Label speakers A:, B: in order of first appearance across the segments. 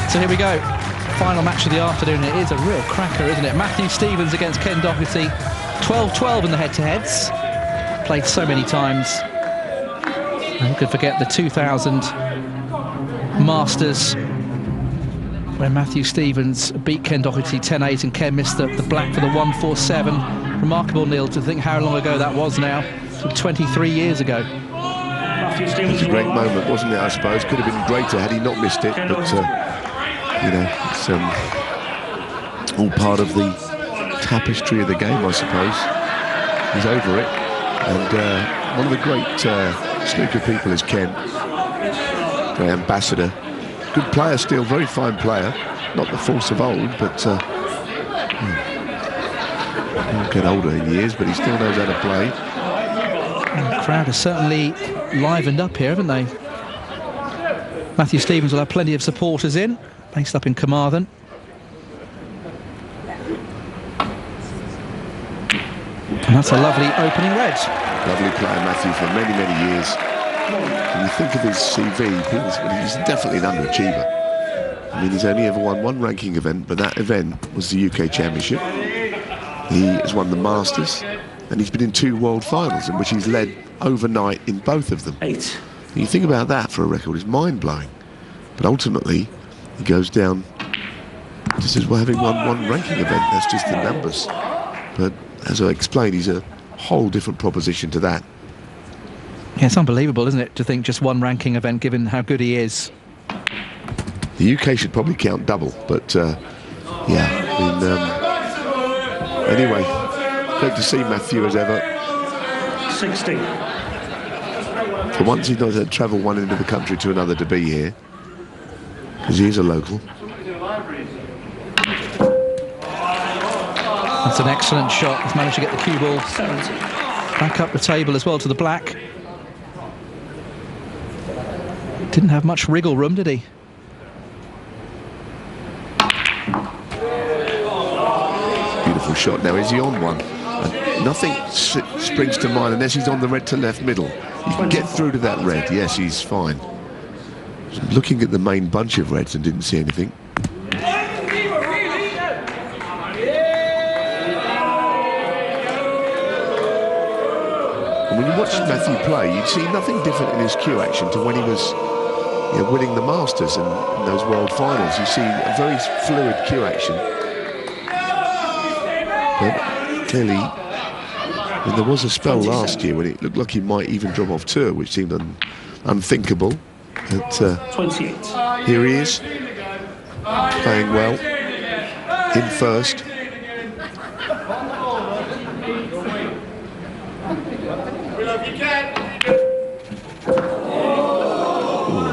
A: So here we go. Final match of the afternoon. It is a real cracker, isn't it? Matthew Stevens against Ken Doherty. 12-12 in the head-to-heads. Played so many times. And who could forget the 2000 Masters, where Matthew Stevens beat Ken Doherty 10-8 and Ken missed the black for the 147. Remarkable, Neil, to think how long ago that was now. 23 years ago.
B: It was a great moment, wasn't it, I suppose? Could have been greater had he not missed it, but, you know, it's all part of the tapestry of the game, I suppose. He's over it. And one of the great snooker people is Ken. Great ambassador. Good player still, very fine player. Not the force of old, but he'll get older in years, but he still knows how to play.
A: The crowd has certainly livened up here, haven't they? Matthew Stevens will have plenty of supporters in, based up in Carmarthen. And that's a lovely opening red.
B: Lovely player, Matthew, for many, many years. When you think of his CV, he's definitely an underachiever. I mean, he's only ever won one ranking event, but that event was the UK Championship. He has won the Masters, and he's been in 2 World Finals, in which he's led overnight in both of them. 8. And you think about that for a record, it's mind-blowing. But ultimately, he goes down just as well, having won one ranking event. That's just the numbers. But as I explained, he's a whole different proposition to that.
A: Yeah, it's unbelievable, isn't it, to think just one ranking event, given how good he is.
B: The UK should probably count double, but yeah, I mean, anyway, great to see Matthew as ever. 60. For once, he's not had to travel one end of the country to another to be here, because he is a local.
A: That's an excellent shot. He's managed to get the cue ball back up the table as well to the black. Didn't have much wriggle room, did he?
B: Beautiful shot. Now, is he on one? Nothing springs to mind unless he's on the red to left middle. He can get through to that red. Yes, he's fine. Looking at the main bunch of reds and didn't see anything. And when you watch Matthew play, you'd see nothing different in his cue action to when he was winning the Masters and those World Finals. You see a very fluid cue action. But clearly, there was a spell last year when it looked like he might even drop off tour, which seemed unthinkable. But here he is, playing well, in first.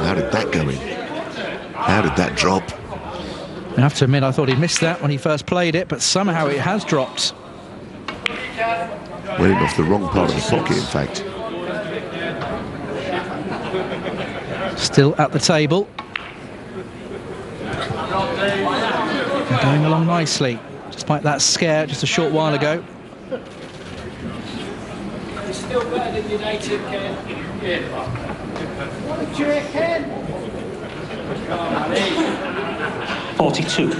B: How did that go in? How did that drop?
A: I have to admit, I thought he missed that when he first played it, but somehow it has dropped.
B: Went off the wrong part of the pocket, in fact.
A: Still at the table. And going along nicely, despite that scare just a short while ago.
C: It's still better than United, Ken. 42.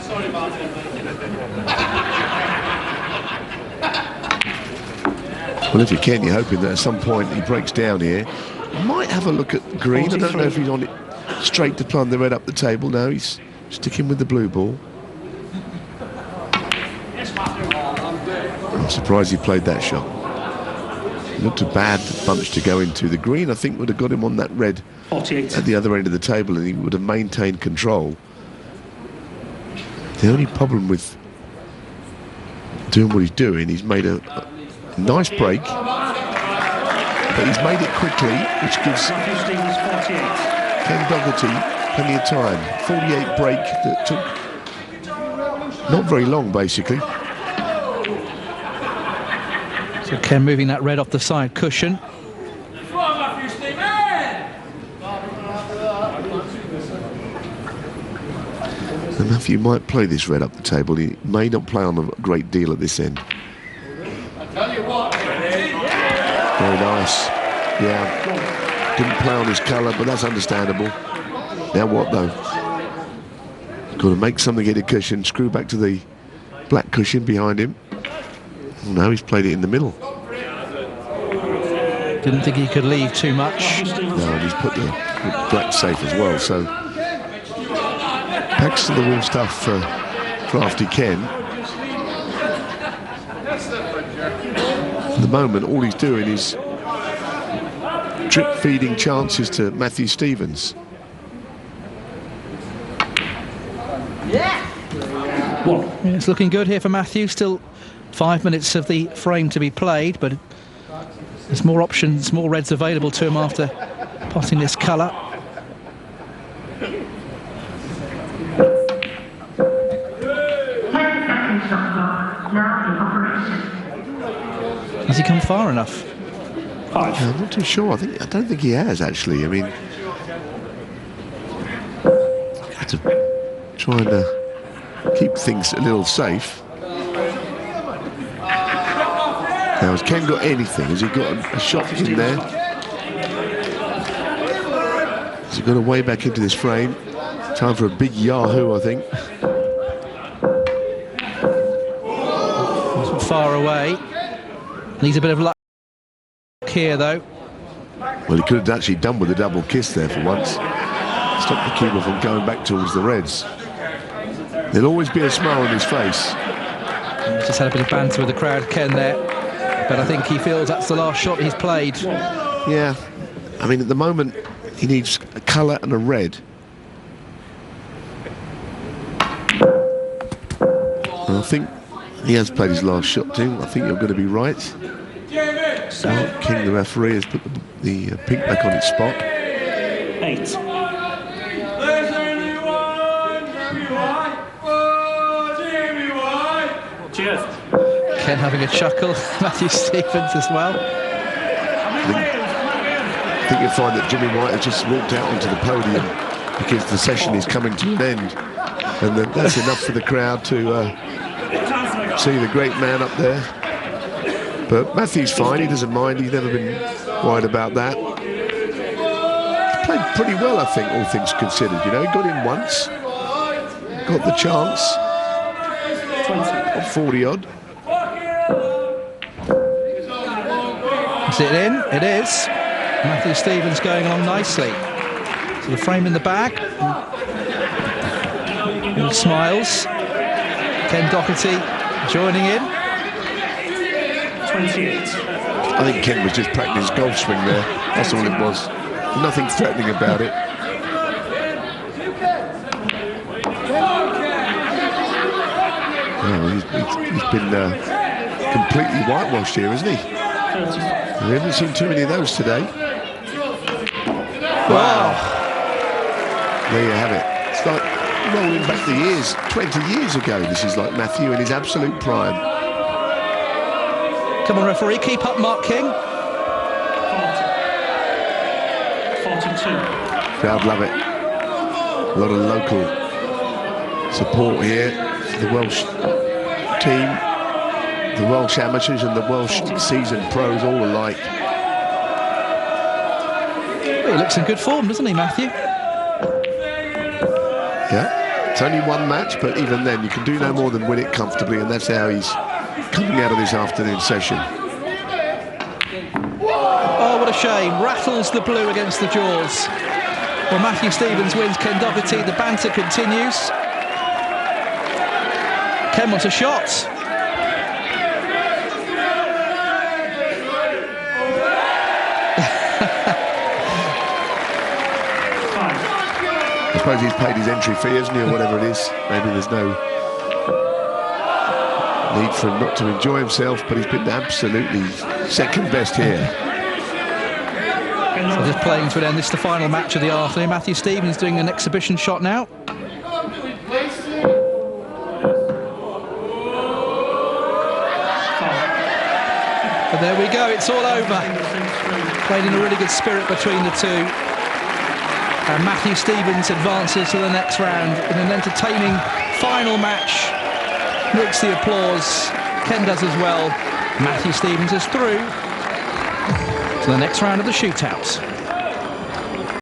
C: Sorry about it.
B: Well, if you can, you're hoping that at some point he breaks down here. Might have a look at green. 43. I don't know if he's on it straight to plumb the red up the table. No, he's sticking with the blue ball. I'm surprised he played that shot. It looked a bad bunch to go into. The green, I think, would have got him on that red 48. At the other end of the table, and he would have maintained control. The only problem with doing what he's doing, he's made a nice break, but he's made it quickly, which gives Ken Doherty plenty of time. 48 break that took not very long, basically.
A: So Ken moving that red off the side cushion.
B: And Matthew might play this red up the table. He may not play on a great deal at this end. Very nice. Yeah, didn't play on his colour, but that's understandable. Now what though? Got to make something in a cushion, screw back to the black cushion behind him. Oh, no, he's played it in the middle.
A: Didn't think he could leave too much.
B: No, and he's put the black safe as well, so backs to the wall stuff for crafty Ken. At the moment, all he's doing is drip feeding chances to Matthew Stevens.
A: Yeah, it's looking good here for Matthew. Still 5 minutes of the frame to be played, but there's more options, more reds available to him after potting this colour. Has he come far enough?
B: I'm not too sure. I don't think he has actually. I mean, I have to try and keep things a little safe. Now, has Ken got anything? Has he got a shot in there? Has he got a way back into this frame? Time for a big yahoo, I think.
A: Wasn't far away. Needs a bit of luck here, though.
B: Well, he could have actually done with a double kiss there for once. Stop the keeper from going back towards the reds. There'll always be a smile on his face.
A: He's just had a bit of banter with the crowd, Ken, there. But I think he feels that's the last shot he's played.
B: Yeah. I mean, at the moment, he needs a colour and a red. And I think he has played his last shot, too. I think you're going to be right. So, King, the referee, has put the pink back on its spot.
D: 8. Cheers.
A: Ken having a chuckle. Matthew Stevens as well.
B: I think you'll find that Jimmy White has just walked out onto the podium because the session is coming to an end. And that's enough for the crowd to see the great man up there. But Matthew's fine, he doesn't mind, he's never been worried about that. He played pretty well, I think, all things considered, you know. He got in once, got the chance, got 40-odd.
A: Is it in? It is. Matthew Stevens going along nicely. So the frame in the bag. All smiles. Ken Doherty joining in.
D: 28.
B: I think Ken was just practicing his golf swing there. That's all it was. Nothing threatening about it. Oh, he's been completely whitewashed here, hasn't he? We haven't seen too many of those today. Wow. There you have it. It's like rolling back the years. 20 years ago, this is like Matthew in his absolute prime.
A: Come on, referee, keep up, Mark King.
D: 42.
B: Crowd love it. A lot of local support here for the Welsh team, the Welsh amateurs and the Welsh seasoned pros all alike.
A: Well, he looks in good form, doesn't he, Matthew?
B: Yeah, it's only one match, but even then you can do no more than win it comfortably, and that's how he's coming out of this afternoon session.
A: Oh, what a shame. Rattles the blue against the jaws. Well, Matthew Stevens wins, Ken Doherty. The banter continues. Ken wants a shot.
B: I suppose he's paid his entry fee, hasn't he, or whatever it is. Maybe there's no need for him not to enjoy himself, but he's been absolutely second best here.
A: So just playing to an end. This is the final match of the afternoon. Matthew Stevens doing an exhibition shot now. But there we go, it's all over. Played in a really good spirit between the two. And Matthew Stevens advances to the next round in an entertaining final match. Milks the applause. Ken does as well. Matthew Stevens is through to the next round of the shootout.